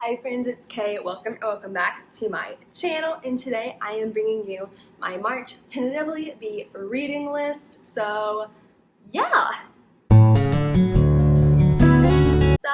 Hi friends, it's Kay. Welcome back to my channel, and today I am bringing you my March tentatively be reading list. So yeah. So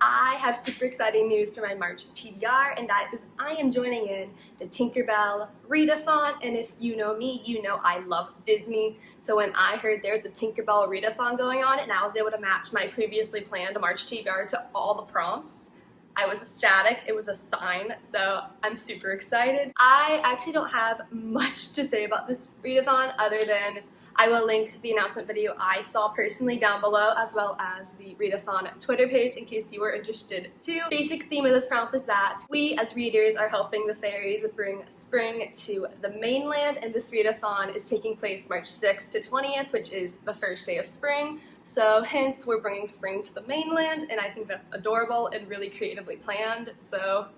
I have super exciting news for my March TBR, and that is I am joining in the Tinkerbell Readathon. And if you know me, you know I love Disney. So when I heard there's a Tinkerbell Readathon going on and I was able to match my previously planned March TBR to all the prompts, I was ecstatic. It was a sign, so I'm super excited. I actually don't have much to say about this readathon other than I will link the announcement video I saw personally down below, as well as the readathon Twitter page in case you were interested too. Basic theme of this prompt is that we as readers are helping the fairies bring spring to the mainland, and this readathon is taking place March 6th to 20th, which is the first day of spring. So hence we're bringing spring to the mainland, and I think that's adorable and really creatively planned. So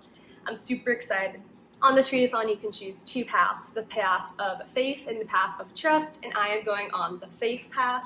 I'm super excited. On this readathon you can choose two paths, the path of faith and the path of trust, and I am going on the faith path.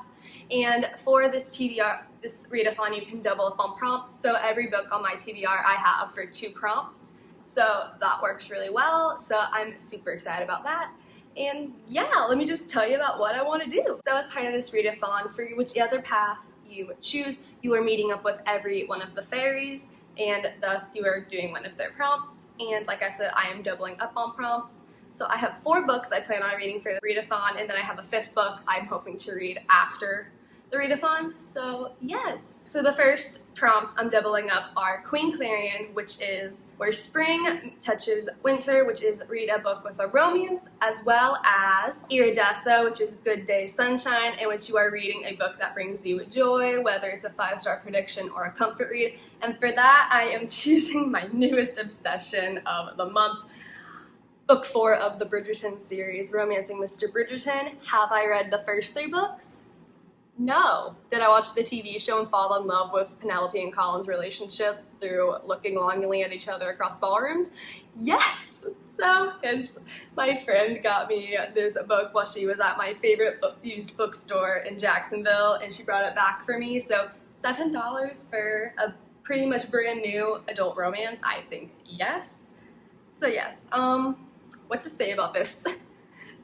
And for this readathon you can double up on prompts, so every book on my TBR I have for 2 prompts. So that works really well, so I'm super excited about that. And yeah, let me just tell you about what I want to do. So as part of this readathon, for whichever path you choose, you are meeting up with every one of the fairies, and thus you are doing one of their prompts. And like I said, I am doubling up on prompts. So I have 4 books I plan on reading for the readathon, and then I have a 5th book I'm hoping to read after the readathon. So yes. So the first prompts I'm doubling up are queenclarion, which is where spring touches winter, which is read a book with a romance, as well as iridasso, which is good day sunshine, in which you are reading a book that brings you joy, whether it's a 5-star prediction or a comfort read. And for that I am choosing my newest obsession of the month, book 4 of the Bridgerton series, Romancing Mr. Bridgerton. Have I read the first 3 books? No. Did I watch the TV show and fall in love with Penelope and Colin's relationship through looking longingly at each other across ballrooms? Yes! So, hence, my friend got me this book while she was at my favorite used bookstore in Jacksonville, and she brought it back for me. So, $7 for a pretty much brand new adult romance, I think yes. So yes, what to say about this?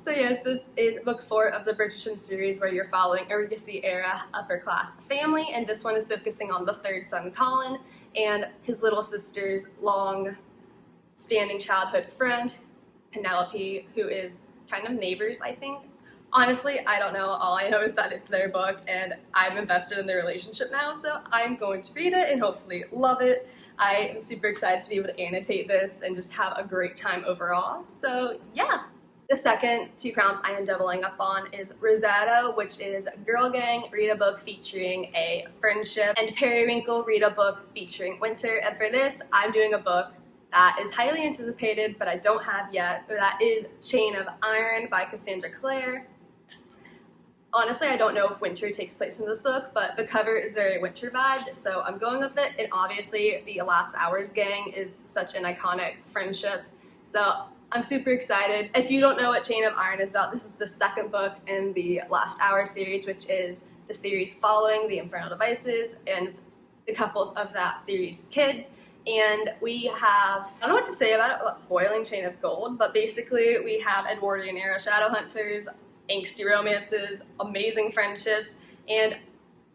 So yes, this is book 4 of the Bridgerton series, where you're following a Regency era upper class family, and this one is focusing on the 3rd son Colin and his little sister's long standing childhood friend Penelope, who is kind of neighbors, I think. Honestly, I don't know. All I know is that it's their book and I'm invested in their relationship now, so I'm going to read it and hopefully love it. I am super excited to be able to annotate this and just have a great time overall. So yeah. The second 2 prompts I am doubling up on is Rosado, which is Girl Gang, read a book featuring a friendship, and Periwinkle, read a book featuring winter. And for this, I'm doing a book that is highly anticipated, but I don't have yet. That is Chain of Iron by Cassandra Clare. Honestly, I don't know if winter takes place in this book, but the cover is very winter vibe, so I'm going with it. And obviously, the Last Hours gang is such an iconic friendship, so I'm super excited. If you don't know what Chain of Iron is about, this is the 2nd book in the Last Hour series, which is the series following the Infernal Devices and the couples of that series' kids. And we have, I don't know what to say about it without spoiling Chain of Gold, but basically we have Edwardian era shadow hunters, angsty romances, amazing friendships, and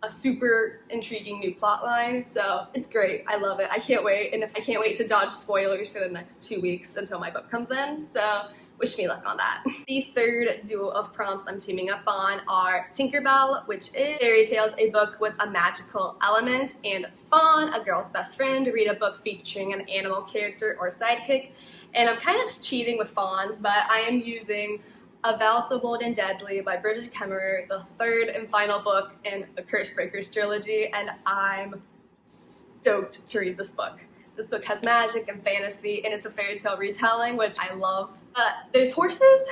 a super intriguing new plot line. So it's great. I love it. I can't wait. And I can't wait to dodge spoilers for the next 2 weeks until my book comes in. So wish me luck on that. The 3rd duo of prompts I'm teaming up on are Tinkerbell, which is fairy tales, a book with a magical element, and Fawn, a girl's best friend, read a book featuring an animal character or sidekick. And I'm kind of cheating with Fawns, but I am using A Vow So Bold and Deadly by Bridget Kemmerer, the 3rd and final book in the Curse Breakers trilogy, and I'm stoked to read this book. This book has magic and fantasy, and it's a fairy tale retelling, which I love. There's horses.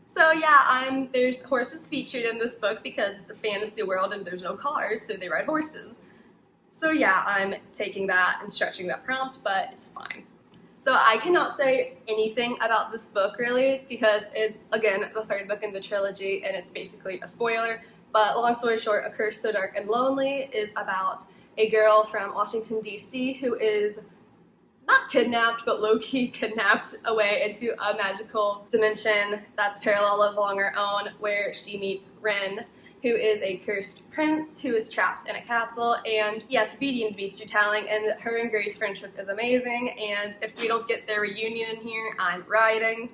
So yeah, there's horses featured in this book because it's a fantasy world and there's no cars, so they ride horses. So yeah, I'm taking that and stretching that prompt, but it's fine. So I cannot say anything about this book really because it's, again, the 3rd book in the trilogy and it's basically a spoiler. But long story short, A Curse So Dark and Lonely is about a girl from Washington, D.C. who is not kidnapped, but low-key kidnapped away into a magical dimension that's parallel along our own, where she meets Ren, who is a cursed prince who is trapped in a castle. And yeah, it's Beauty and the Beast retelling, and her and Gray's friendship is amazing, and if we don't get their reunion in here, I'm writing.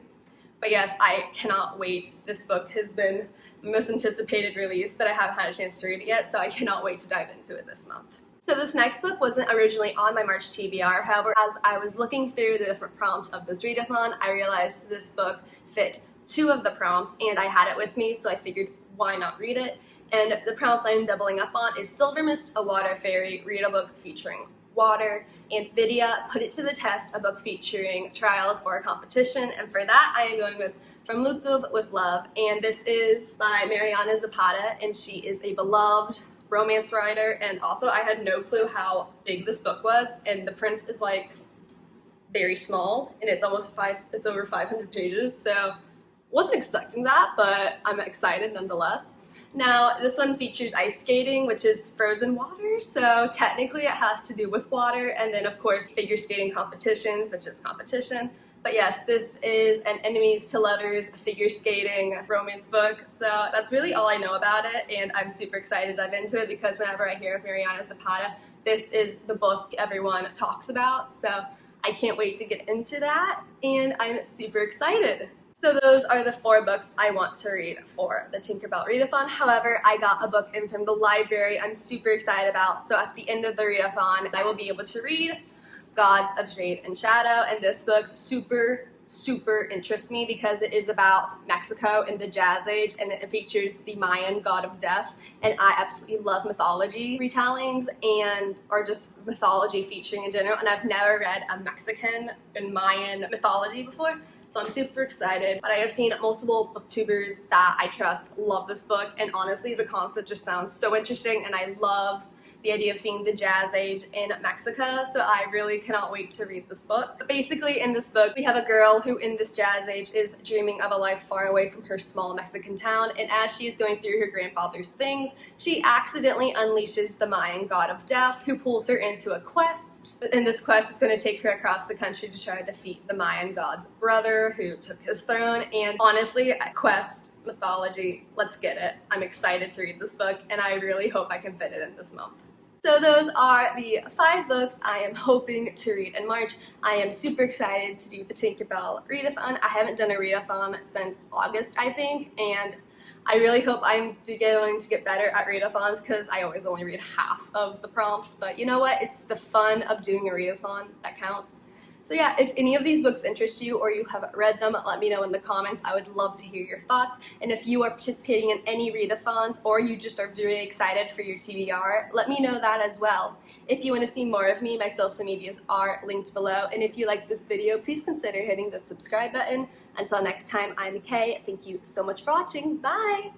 But yes, I cannot wait. This book has been the most anticipated release, but I haven't had a chance to read it yet, so I cannot wait to dive into it this month. So this next book wasn't originally on my March TBR, however, as I was looking through the different prompts of this readathon, I realized this book fit 2 of the prompts, and I had it with me, so I figured why not read it. And the prompts I'm doubling up on is Silver Mist, a water fairy, read a book featuring water, and Vidya, put it to the test, a book featuring trials or a competition, and for that I am going with From Lukov with Love, and this is by Mariana Zapata, and she is a beloved romance writer. And also, I had no clue how big this book was, and the print is like very small, and it's over 500 pages, so wasn't expecting that, but I'm excited nonetheless. Now, this one features ice skating, which is frozen water, so technically it has to do with water, and then of course figure skating competitions, which is competition. But yes, this is an enemies to lovers figure skating romance book, so that's really all I know about it, and I'm super excited to dive into it because whenever I hear of Mariana Zapata, this is the book everyone talks about, so I can't wait to get into that, and I'm super excited. So those are the 4 books I want to read for the Tinkerbell Readathon. However, I got a book in from the library I'm super excited about, so at the end of the readathon, I will be able to read Gods of Shade and Shadow, and this book super interests me because it is about Mexico in the Jazz Age, and it features the Mayan god of death, and I absolutely love mythology retellings or just mythology featuring in general, and I've never read a Mexican and Mayan mythology before, so I'm super excited. But I have seen multiple booktubers that I trust love this book, and honestly the concept just sounds so interesting, and I love the idea of seeing the Jazz Age in Mexico, so I really cannot wait to read this book. But basically in this book, we have a girl who in this Jazz Age is dreaming of a life far away from her small Mexican town, and as she is going through her grandfather's things, she accidentally unleashes the Mayan god of death, who pulls her into a quest. And this quest is going to take her across the country to try to defeat the Mayan god's brother, who took his throne, and honestly, quest, mythology, let's get it. I'm excited to read this book, and I really hope I can fit it in this month. So those are the 5 books I am hoping to read in March. I am super excited to do the Tinkerbell Readathon. I haven't done a readathon since August, I think, and I really hope I'm going to get better at readathons because I always only read half of the prompts, but you know what? It's the fun of doing a readathon that counts. So yeah, if any of these books interest you or you have read them, let me know in the comments. I would love to hear your thoughts. And if you are participating in any readathons or you just are really excited for your TBR, let me know that as well. If you want to see more of me, my social medias are linked below. And if you like this video, please consider hitting the subscribe button. Until next time, I'm Kay. Thank you so much for watching. Bye!